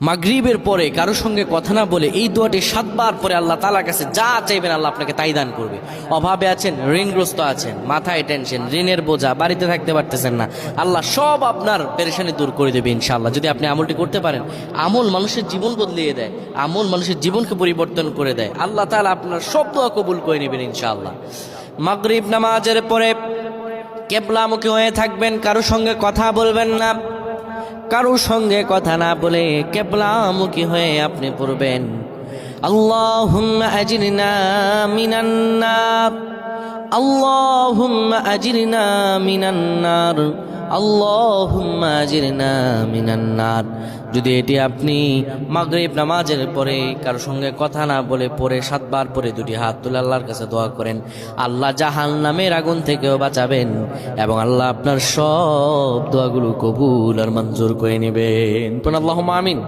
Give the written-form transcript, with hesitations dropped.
মাগরিবের পরে কারো সঙ্গে কথা না বলে এই দোয়াটি 7 বার পরে আল্লাহ তাআলার কাছে যা চাইবেন আল্লাহ আপনাকে তাই দান করবে। অভাবে আছেন, ঋণগ্রস্ত আছেন, মাথায় টেনশন, ঋণের বোঝা, বাড়িতে থাকতে পারতেছেন না, আল্লাহ সব আপনার পেরেশানি দূর করে দেবে ইনশাআল্লাহ। যদি আপনি আমলটি করতে পারেন, আমল মানুষের জীবন বদলিয়ে দেয়, আমল মানুষের জীবনকে পরিবর্তন করে দেয়। আল্লাহ তাআলা আপনার সব দোয়া কবুল করে নেবেন ইনশাআল্লাহ। মাগরিব নামাজের পরে কিবলামুখী হয়ে থাকবেন, কারো সঙ্গে কথা বলবেন না, কারো সঙ্গে কথা না বলে কিবলামুখী হয়ে আপনি পড়বেন আল্লাহুম্মা আজিরনা মিনান নার, আল্লাহুম্মা আজিরনা মিনান নার, আল্লাহুম্মা আজিরনা মিনান নার। যদি এটি আপনি মাগরিব নামাজের পরে কারো সঙ্গে কথা না বলে পড়ে 7 বার পরে দুটি হাত তুলে আল্লাহর কাছে দোয়া করেন, আল্লাহ জাহান্নামের আগুন থেকেও বাঁচাবেন এবং আল্লাহ আপনার সব দোয়াগুলো কবুল আর মঞ্জুর করে নেবেন। আল্লাহুম্মা আমিন।